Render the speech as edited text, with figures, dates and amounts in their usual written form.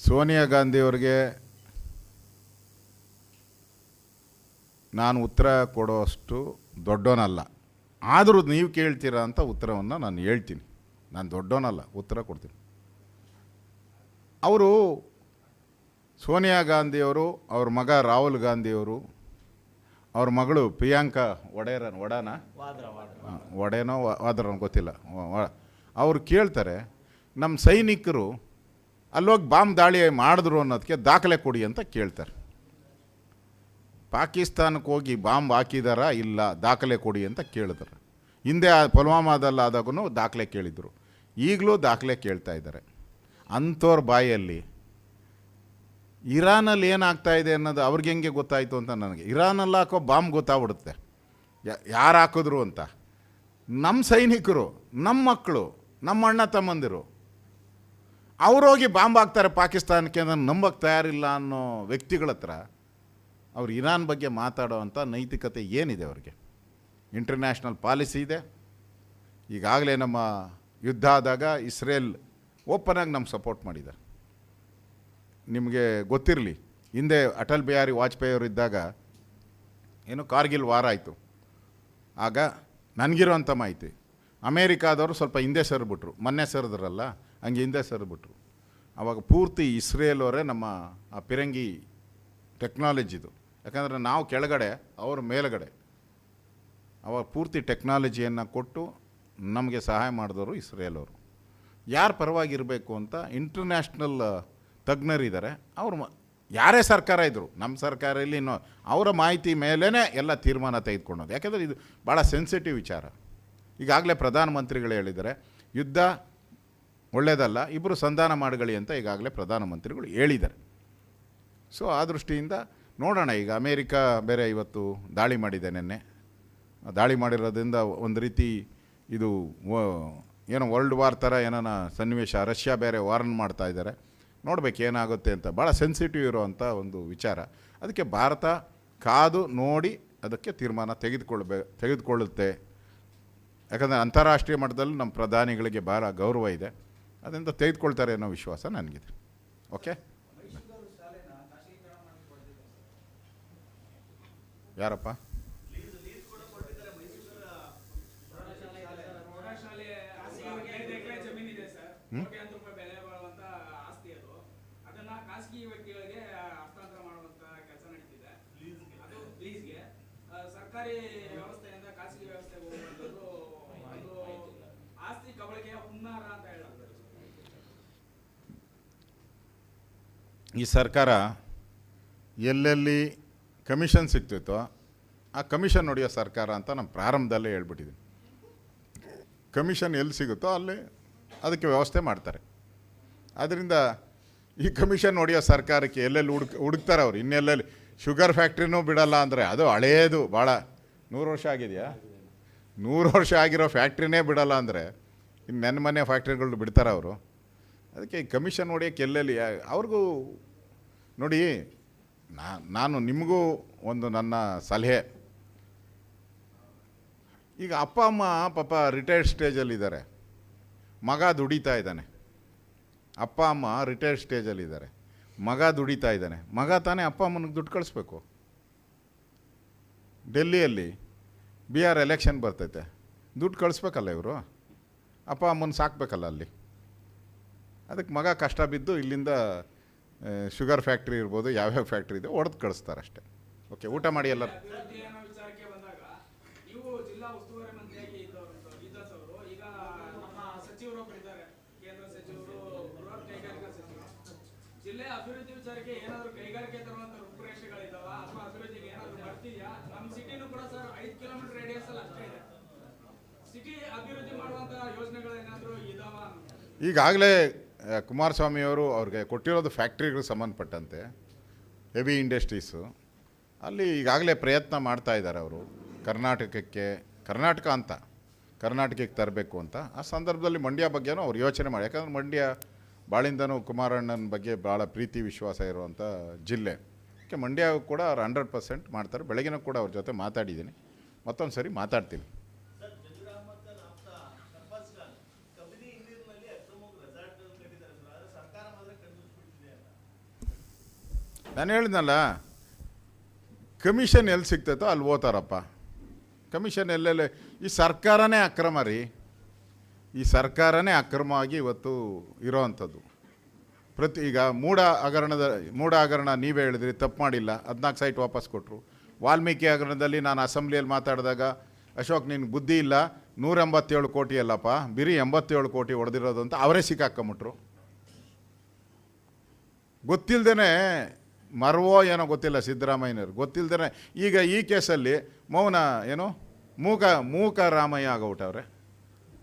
ಸೋನಿಯಾ ಗಾಂಧಿಯವ್ರಿಗೆ ನಾನು ಉತ್ತರ ಕೊಡೋಷ್ಟು ದೊಡ್ಡವನಲ್ಲ, ಆದರೂ ನೀವು ಕೇಳ್ತೀರಾ ಅಂತ ಉತ್ತರವನ್ನು ನಾನು ಹೇಳ್ತೀನಿ. ನಾನು ದೊಡ್ಡವನಲ್ಲ, ಉತ್ತರ ಕೊಡ್ತೀನಿ. ಅವರು ಸೋನಿಯಾ ಗಾಂಧಿಯವರು, ಅವ್ರ ಮಗ ರಾಹುಲ್ ಗಾಂಧಿಯವರು, ಅವ್ರ ಮಗಳು ಪ್ರಿಯಾಂಕಾ ಒಡೆನೋ ವಾದ್ರನೋ ಗೊತ್ತಿಲ್ಲ, ಅವರು ಕೇಳ್ತಾರೆ ನಮ್ಮ ಸೈನಿಕರು ಅಲ್ಲೋಗಿ ಬಾಂಬ್ ದಾಳಿ ಮಾಡಿದ್ರು ಅನ್ನೋದಕ್ಕೆ ದಾಖಲೆ ಕೊಡಿ ಅಂತ ಕೇಳ್ತಾರೆ. ಪಾಕಿಸ್ತಾನಕ್ಕೆ ಹೋಗಿ ಬಾಂಬ್ ಹಾಕಿದಾರಾ ಇಲ್ಲ ದಾಖಲೆ ಕೊಡಿ ಅಂತ ಕೇಳಿದ್ರು. ಹಿಂದೆ ಪುಲ್ವಾಮಾದಲ್ಲಾದಾಗೂ ದಾಖಲೆ ಕೇಳಿದರು, ಈಗಲೂ ದಾಖಲೆ ಕೇಳ್ತಾ ಇದ್ದಾರೆ. ಅಂಥವ್ರ ಬಾಯಲ್ಲಿ ಇರಾನಲ್ಲಿ ಏನಾಗ್ತಾಯಿದೆ ಅನ್ನೋದು ಅವ್ರಿಗೆ ಹೆಂಗೆ ಗೊತ್ತಾಯಿತು ಅಂತ ನನಗೆ. ಇರಾನಲ್ಲಿ ಹಾಕೋ ಬಾಂಬ್ ಗೊತ್ತಾಗ್ಬಿಡುತ್ತೆ ಯಾರು ಹಾಕಿದ್ರು ಅಂತ. ನಮ್ಮ ಸೈನಿಕರು, ನಮ್ಮ ಮಕ್ಕಳು, ನಮ್ಮ ಅಣ್ಣ ತಮ್ಮಂದಿರು ಅವರೋಗಿ ಬಾಂಬ್ ಹಾಕ್ತಾರೆ ಪಾಕಿಸ್ತಾನಕ್ಕೆ ಅಂತ ನಂಬಕ್ಕೆ ತಯಾರಿಲ್ಲ ಅನ್ನೋ ವ್ಯಕ್ತಿಗಳ ಹತ್ರ ಅವ್ರು ಇರಾನ್ ಬಗ್ಗೆ ಮಾತಾಡೋ ಅಂಥ ನೈತಿಕತೆ ಏನಿದೆ ಅವ್ರಿಗೆ? ಇಂಟರ್ನ್ಯಾಷನಲ್ ಪಾಲಿಸಿ ಇದೆ. ಈಗಾಗಲೇ ನಮ್ಮ ಯುದ್ಧ ಆದಾಗ ಇಸ್ರೇಲ್ ಓಪನಾಗಿ ನಮ್ಗೆ ಸಪೋರ್ಟ್ ಮಾಡಿದ್ದಾರೆ. ನಿಮಗೆ ಗೊತ್ತಿರಲಿ, ಹಿಂದೆ ಅಟಲ್ ಬಿಹಾರಿ ವಾಜಪೇಯಿ ಅವರು ಇದ್ದಾಗ ಏನು ಕಾರ್ಗಿಲ್ ವಾರ ಆಯಿತು. ಆಗ ನನಗಿರೋಂಥ ಮಾಹಿತಿ ಅಮೇರಿಕಾದವರು ಸ್ವಲ್ಪ ಹಿಂದೆ ಸರಿಬಿಟ್ರು, ಮೊನ್ನೆ ಸರಿದ್ರಲ್ಲ ಹಂಗೆ ಹಿಂದೆ ಸರಿಬಿಟ್ರು. ಆವಾಗ ಪೂರ್ತಿ ಇಸ್ರೇಲ್ ಅವರೇ ನಮ್ಮ ಆ ಪಿರಂಗಿ ಟೆಕ್ನಾಲಜಿದು, ಯಾಕಂದರೆ ನಾವು ಕೆಳಗಡೆ ಅವರು ಮೇಲುಗಡೆ, ಅವಾಗ ಪೂರ್ತಿ ಟೆಕ್ನಾಲಜಿಯನ್ನು ಕೊಟ್ಟು ನಮಗೆ ಸಹಾಯ ಮಾಡಿದವರು ಇಸ್ರೇಲ್ ಅವರು. ಯಾರು ಪರವಾಗಿರಬೇಕು ಅಂತ ಇಂಟರ್ನ್ಯಾಷನಲ್ ತಜ್ಞರಿದ್ದಾರೆ. ಅವರು ಯಾರೇ ಸರ್ಕಾರ ಇದ್ದರು, ನಮ್ಮ ಸರ್ಕಾರ ಇಲ್ಲಿ ಇನ್ನೂ ಅವರ ಮಾಹಿತಿ ಮೇಲೇ ಎಲ್ಲ ತೀರ್ಮಾನ ತೆಗೆದುಕೊಳ್ಳೋದು. ಯಾಕೆಂದರೆ ಇದು ಭಾಳ ಸೆನ್ಸಿಟಿವ್ ವಿಚಾರ. ಈಗಾಗಲೇ ಪ್ರಧಾನಮಂತ್ರಿಗಳು ಹೇಳಿದ್ದಾರೆ ಯುದ್ಧ ಒಳ್ಳೆಯದಲ್ಲ, ಇಬ್ಬರು ಸಂಧಾನ ಮಾಡಲಿ ಅಂತ ಈಗಾಗಲೇ ಪ್ರಧಾನಮಂತ್ರಿಗಳು ಹೇಳಿದ್ದಾರೆ. ಸೊ ಆ ದೃಷ್ಟಿಯಿಂದ ನೋಡೋಣ. ಈಗ ಅಮೇರಿಕಾ ಬೇರೆ ಇವತ್ತು ದಾಳಿ ಮಾಡಿದೆ, ನಿನ್ನೆ ದಾಳಿ ಮಾಡಿರೋದ್ರಿಂದ ಒಂದು ರೀತಿ ಇದು ಏನೋ ವರ್ಲ್ಡ್ ವಾರ್ ಥರ ಏನೋ ಸನ್ನಿವೇಶ. ರಷ್ಯಾ ಬೇರೆ ವಾರ್ನ್ ಮಾಡ್ತಾ ಇದ್ದಾರೆ, ನೋಡ್ಬೇಕು ಏನಾಗುತ್ತೆ ಅಂತ. ಭಾಳ ಸೆನ್ಸಿಟಿವ್ ಇರೋವಂಥ ಒಂದು ವಿಚಾರ. ಅದಕ್ಕೆ ಭಾರತ ಕಾದು ನೋಡಿ ಅದಕ್ಕೆ ತೀರ್ಮಾನ ತೆಗೆದುಕೊಳ್ಳುತ್ತೆ. ಯಾಕಂದರೆ ಅಂತಾರಾಷ್ಟ್ರೀಯ ಮಟ್ಟದಲ್ಲಿ ನಮ್ಮ ಪ್ರಧಾನಿಗಳಿಗೆ ಭಾಳ ಗೌರವ ಇದೆ, ಅದರಿಂದ ತೆಗೆದುಕೊಳ್ತಾರೆ ಅನ್ನೋ ವಿಶ್ವಾಸ ನನಗಿದೆ. ಓಕೆ, ಯಾರಪ್ಪ? ಈ ಸರ್ಕಾರ ಎಲ್ಲೆಲ್ಲಿ ಕಮಿಷನ್ ಸಿಗ್ತಿತ್ತೋ ಆ ಕಮಿಷನ್ ಹೊಡೆಯೋ ಸರ್ಕಾರ ಅಂತ ನಾನು ಪ್ರಾರಂಭದಲ್ಲೇ ಹೇಳ್ಬಿಟ್ಟಿದ್ದೀನಿ. ಕಮಿಷನ್ ಎಲ್ಲಿ ಸಿಗುತ್ತೋ ಅಲ್ಲಿ ಅದಕ್ಕೆ ವ್ಯವಸ್ಥೆ ಮಾಡ್ತಾರೆ. ಆದ್ದರಿಂದ ಈ ಕಮಿಷನ್ ಹೊಡೆಯೋ ಸರ್ಕಾರಕ್ಕೆ ಎಲ್ಲೆಲ್ಲಿ ಹುಡುಕ್ತಾರೆ ಅವರು. ಇನ್ನೆಲ್ಲೆಲ್ಲಿ ಶುಗರ್ ಫ್ಯಾಕ್ಟ್ರಿನೂ ಬಿಡಲ್ಲ ಅಂದರೆ, ಅದು ಹಳೇದು, ಭಾಳ 100 ವರ್ಷ ಆಗಿದೆಯಾ, 100 ವರ್ಷ ಆಗಿರೋ ಫ್ಯಾಕ್ಟ್ರಿನೇ ಬಿಡಲ್ಲ ಅಂದರೆ ಇನ್ನು ನನ್ನ ಮನೆ ಫ್ಯಾಕ್ಟ್ರಿಗಳು ಬಿಡ್ತಾರೆ ಅವರು. ಅದಕ್ಕೆ ಈ ಕಮಿಷನ್ ಹೊಡೆಯೋಕ್ಕೆ ಎಲ್ಲೆಲ್ಲಿ ಅವ್ರಿಗೂ ನೋಡಿ. ನಾನು ನಿಮಗೂ ಒಂದು ನನ್ನ ಸಲಹೆ, ಈಗ ಅಪ್ಪ ಅಮ್ಮ ಪಾಪ ರಿಟೈರ್ಡ್ ಸ್ಟೇಜಲ್ಲಿದ್ದಾರೆ, ಮಗ ದುಡಿತಾ ಇದ್ದಾನೆ. ಅಪ್ಪ ಅಮ್ಮ ರಿಟೈರ್ಡ್ ಸ್ಟೇಜಲ್ಲಿದ್ದಾರೆ, ಮಗ ದುಡಿತಾ ಇದ್ದಾನೆ. ಮಗ ತಾನೇ ಅಪ್ಪ ಅಮ್ಮನಿಗೆ ದುಡ್ಡು ಕಳಿಸ್ಬೇಕು. ಡೆಲ್ಲಿಯಲ್ಲಿ ಬಿಹಾರ್ ಎಲೆಕ್ಷನ್ ಬರ್ತೈತೆ, ದುಡ್ಡು ಕಳಿಸ್ಬೇಕಲ್ಲ ಇವರು, ಅಪ್ಪ ಅಮ್ಮನ ಸಾಕಬೇಕಲ್ಲ ಅಲ್ಲಿ. ಅದಕ್ಕೆ ಮಗ ಕಷ್ಟ ಬಿದ್ದು ಇಲ್ಲಿಂದ ಶುಗರ್ ಫ್ಯಾಕ್ಟ್ರಿ ಇರ್ಬೋದು, ಯಾವ್ಯಾವ ಫ್ಯಾಕ್ಟ್ರಿ ಇದೆ ಹೊಡೆದು ಕಳಿಸ್ತಾರೆ ಅಷ್ಟೇ. ಓಕೆ, ಊಟ ಮಾಡಿ ಎಲ್ಲರೂ. ಈಗಾಗಲೇ ಕುಮಾರಸ್ವಾಮಿಯವರು ಅವ್ರಿಗೆ ಕೊಟ್ಟಿರೋದು ಫ್ಯಾಕ್ಟ್ರಿಗಳಿಗೆ ಸಂಬಂಧಪಟ್ಟಂತೆ ಹೆವಿ ಇಂಡಸ್ಟ್ರೀಸು, ಅಲ್ಲಿ ಈಗಾಗಲೇ ಪ್ರಯತ್ನ ಮಾಡ್ತಾ ಇದ್ದಾರೆ ಅವರು. ಕರ್ನಾಟಕಕ್ಕೆ ತರಬೇಕು ಅಂತ. ಆ ಸಂದರ್ಭದಲ್ಲಿ ಮಂಡ್ಯ ಬಗ್ಗೆನೂ ಅವ್ರು ಯೋಚನೆ ಮಾಡಿ, ಯಾಕಂದರೆ ಮಂಡ್ಯ ಭಾಳಿಂದನೂ ಕುಮಾರಣ್ಣನ ಬಗ್ಗೆ ಭಾಳ ಪ್ರೀತಿ ವಿಶ್ವಾಸ ಇರುವಂಥ ಜಿಲ್ಲೆ. ಅದಕ್ಕೆ ಮಂಡ್ಯ ಕೂಡ ಅವ್ರು 100% ಮಾಡ್ತಾರೆ. ಬೆಳಗಿನ ಕೂಡ ಅವ್ರ ಜೊತೆ ಮಾತಾಡಿದ್ದೀನಿ, ಮತ್ತೊಂದು ಸರಿ ಮಾತಾಡ್ತೀನಿ. ನಾನು ಹೇಳಿದ್ನಲ್ಲ, ಕಮಿಷನ್ ಎಲ್ಲಿ ಸಿಗ್ತೈತೋ ಅಲ್ಲಿ ಓದ್ತಾರಪ್ಪ. ಕಮಿಷನ್ ಎಲ್ಲೆಲ್ಲ, ಈ ಸರ್ಕಾರನೇ ಅಕ್ರಮ ರೀ. ಈ ಸರ್ಕಾರನೇ ಅಕ್ರಮವಾಗಿ ಇವತ್ತು ಇರೋವಂಥದ್ದು. ಈಗ ಮೂಡ ಹಗರಣ ನೀವೇ ಹೇಳಿದ್ರಿ, ತಪ್ಪು ಮಾಡಿಲ್ಲ, 14 ಸೈಟ್ ವಾಪಸ್ ಕೊಟ್ಟರು. ವಾಲ್ಮೀಕಿ ಹಗರಣದಲ್ಲಿ ನಾನು ಅಸೆಂಬ್ಲಿಯಲ್ಲಿ ಮಾತಾಡಿದಾಗ, ಅಶೋಕ್ ನಿನ್ಗೆ ಬುದ್ಧಿ ಇಲ್ಲ, 187 ಕೋಟಿ ಅಲ್ಲಪ್ಪ, ಬಿರಿ 87 ಕೋಟಿ ಹೊಡೆದಿರೋದು ಅಂತ ಅವರೇ ಸಿಕ್ಕಾಕೊಂಬಿಟ್ರು. ಗೊತ್ತಿಲ್ಲದೇ ಮರವೋ ಏನೋ ಗೊತ್ತಿಲ್ಲ ಸಿದ್ದರಾಮಯ್ಯನವ್ರು, ಗೊತ್ತಿಲ್ಲದೇ ಈಗ ಈ ಕೇಸಲ್ಲಿ ಮೌನ ಏನು ಮೂಕ ರಾಮಯ್ಯ ಆಗೋಬಿಟ್ಟವ್ರೆ.